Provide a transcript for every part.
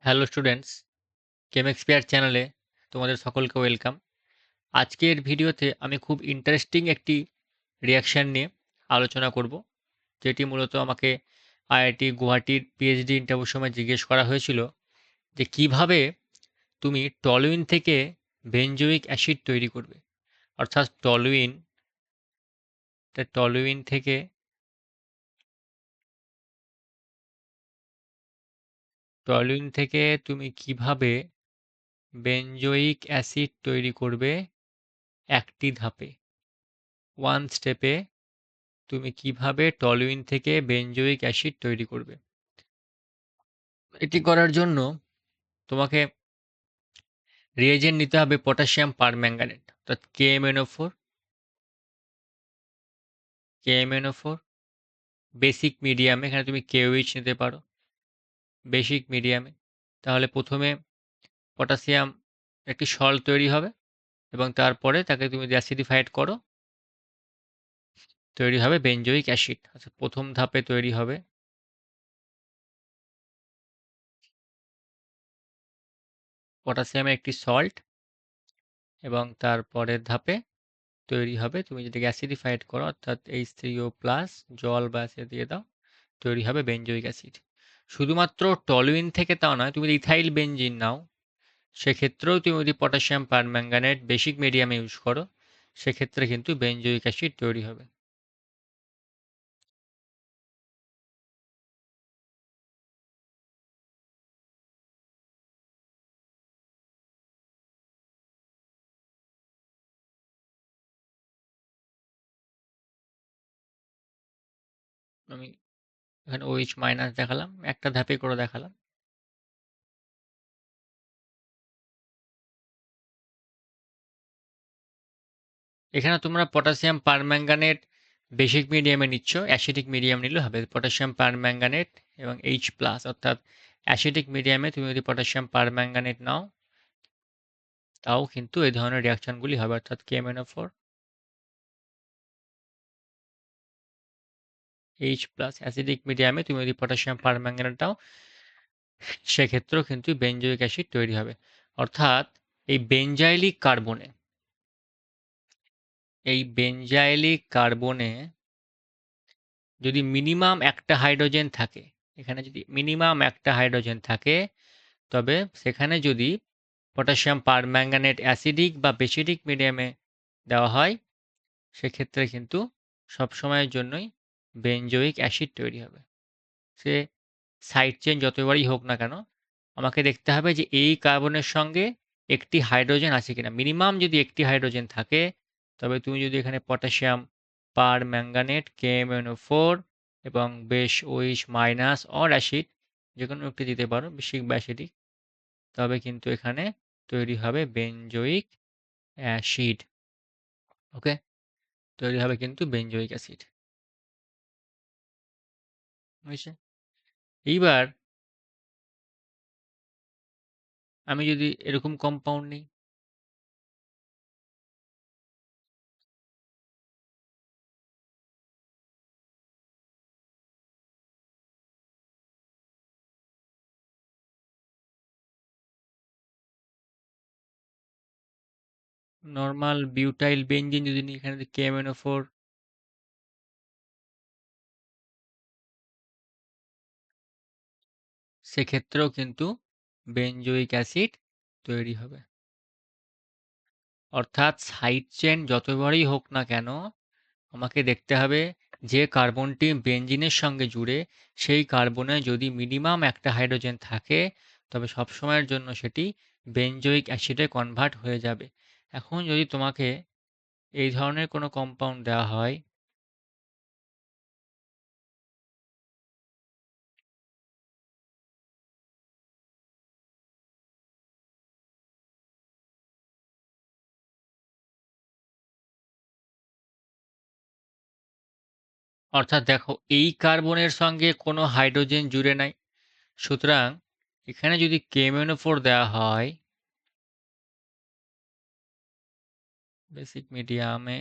Hello students, কেমেক্সপিয়ার চ্যানেলে তোমাদের সকলকে ওয়েলকাম। আজকের ভিডিওতে আমি খুব ইন্টারেস্টিং একটি রিঅ্যাকশন নিয়ে আলোচনা করব, যেটি মূলত আমাকে আইআইটি গুয়াহাটির পিএইচডি ইন্টারভিউর সময় জিজ্ঞেস করা হয়েছিল যে কিভাবে তুমি টলুইন থেকে বেনজোইক অ্যাসিড তৈরি করবে। অর্থাৎ টলুইন থেকে তুমি কিভাবে বেনজোইক অ্যাসিড তৈরি করবে একটি ধাপে, ওয়ান স্টেপে তুমি কিভাবে টলুইন থেকে বেনজোইক অ্যাসিড তৈরি করবে। এটি করার জন্য তোমাকে রিয়েজেন্ট নিতে হবে পটাশিয়াম পারম্যাঙ্গানেট, অর্থাৎ কেএমএনও4 বেসিক মিডিয়ামে, এখানে তুমি কেওইচ নিতে পারো বেসিক মিডিয়ামে। তাহলে প্রথমে পটাশিয়াম একটি সল্ট তৈরি হবে এবং তারপরে তাকে তুমি যদি অ্যাসিডিফাইড করো তৈরি হবে বেনজোইক অ্যাসিড। আচ্ছা, প্রথম ধাপে তৈরি হবে পটাশিয়ামের একটি সল্ট এবং তারপরের ধাপে তৈরি হবে, তুমি যেটাকে অ্যাসিডিফাইড করো অর্থাৎ H3O+ জল বা অ্যাসিড দিয়ে দাও, তৈরি হবে বেনজোইক অ্যাসিড। শুধুমাত্র টলুইন থেকে তাও নয়, তুমি যদি ইথাইল বেনজিন নাও সেক্ষেত্রেও তুমি যদি পটাশিয়াম পারম্যাঙ্গানেট বেসিক মিডিয়ামে ইউজ করো সেক্ষেত্রে কিন্তু বেনজোইক অ্যাসিড তৈরি হবে। আমি এখানে OH- দেখালাম, একটা ধাপে করে দেখালাম। এখানে তোমরা পটাশিয়াম পারম্যাঙ্গানেট বেসিক মিডিয়ামে নিচ্ছ, অ্যাসিডিক মিডিয়াম নিলে হবে পটাশিয়াম পারম্যাঙ্গানেট এবং H+, অর্থাৎ অ্যাসিডিক মিডিয়ামে তুমি যদি পটাশিয়াম পারম্যাঙ্গানেট নাও তাও কিন্তু এই ধরনের রিয়াকশনগুলি হবে, অর্থাৎ KMnO4 H+ অ্যাসিডিক মিডিয়ামে তুমি যদি পটাশিয়াম পারম্যাঙ্গানেট দাও সেক্ষেত্রেও কিন্তু বেনজোইক অ্যাসিড তৈরি হবে। অর্থাৎ এই বেনজাইলিক কার্বনে যদি মিনিমাম একটা হাইড্রোজেন থাকে, এখানে যদি মিনিমাম একটা হাইড্রোজেন থাকে তবে সেখানে যদি পটাশিয়াম পারম্যাঙ্গানেট অ্যাসিডিক বা বেসিডিক মিডিয়ামে দেওয়া হয় সেক্ষেত্রে কিন্তু সবসময়ের জন্যই বেনজোইক অ্যাসিড তৈরি হবে। সে সাইড চেন যতবারই হোক না কেন আমাকে দেখতে হবে যে এই কার্বনের সঙ্গে একটি হাইড্রোজেন আছে কিনা। মিনিমাম যদি একটি হাইড্রোজেন থাকে তবে তুমি যদি এখানে পটাশিয়াম পারম্যাঙ্গানেট KMnO4 এবং বেশ OH- অর অ্যাসিড যে কোনো একটি দিতে পারো, বেসিক বা অ্যাসিডিক, তবে কিন্তু এখানে তৈরি হবে বেনজোইক অ্যাসিড। ওকে, তৈরি হবে কিন্তু বেনজোইক অ্যাসিড। বুঝছে? এইবার আমি যদি এরকম কম্পাউন্ড নিই, নর্মাল বিউটাইল বেনজিন যদি নিই, এখানে KMnO4 সেক্ষেত্রেও কিন্তু বেনজোইক অ্যাসিড তৈরি হবে। অর্থাৎ সাইড চেন যতবারই হোক না কেন আমাকে দেখতে হবে যে কার্বনটি বেনজিনের সঙ্গে জুড়ে সেই কার্বনে যদি মিনিমাম একটা হাইড্রোজেন থাকে তবে সবসময়ের জন্য সেটি বেনজোইক অ্যাসিডে কনভার্ট হয়ে যাবে। এখন যদি তোমাকে এই ধরনের কোনো কম্পাউন্ড দেওয়া হয়, অর্থাৎ দেখো এই কার্বনের সঙ্গে কোনো হাইড্রোজেন জুড়ে নাই, সুতরাং এখানে যদি KMnO4 দেওয়া হয় বেসিক মিডিয়ামে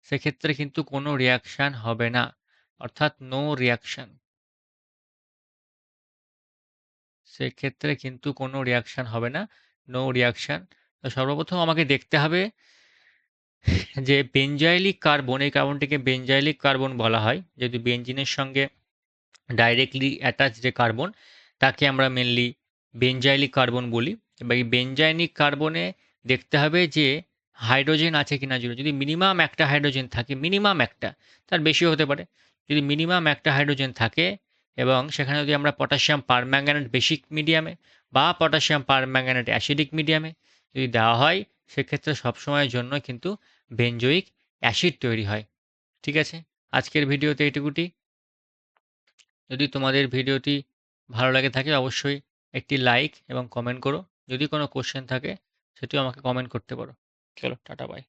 সেক্ষেত্রে কিন্তু কোনো রিয়াকশান হবে না, অর্থাৎ নো রিয়াকশান। সেক্ষেত্রে কিন্তু কোনো রিয়াকশান হবে না, নো রিয়াকশান। তো সর্বপ্রথম আমাকে দেখতে হবে যে বেনজাইলিক কার্বন, এই কার্বনটিকে বেনজাইলিক কার্বন বলা হয়। যদি বেনজিনের সঙ্গে ডাইরেক্টলি অ্যাটাচ যে কার্বন তাকে আমরা মেনলি বেনজাইলিক কার্বন বলি। এবার এই বেনজাইলিক কার্বনে দেখতে হবে যে হাইড্রোজেন আছে কিনা জুড়ে। যদি মিনিমাম একটা হাইড্রোজেন থাকে, মিনিমাম একটা, তার বেশিও হতে পারে। যদি মিনিমাম একটা হাইড্রোজেন থাকে এবং সেখানে যদি আমরা পটাশিয়াম পারম্যাঙ্গানেট বেসিক মিডিয়ামে বা পটাশিয়াম পারম্যাঙ্গানেট অ্যাসিডিক মিডিয়ামে যদি দেওয়া হয়, সেক্ষেত্রে সবসময়ের জন্য কিন্তু বেনজোইক অ্যাসিড তৈরি হয়। ঠিক আছে? আজকের ভিডিওতে এইটুকুটি। যদি তোমাদের ভিডিওটি ভালো লাগে থাকে অবশ্যই একটি লাইক এবং কমেন্ট করো। যদি কোনো কোশ্চেন থাকে সেটিও আমাকে কমেন্ট করতে পারো। চলো টাটা বাই।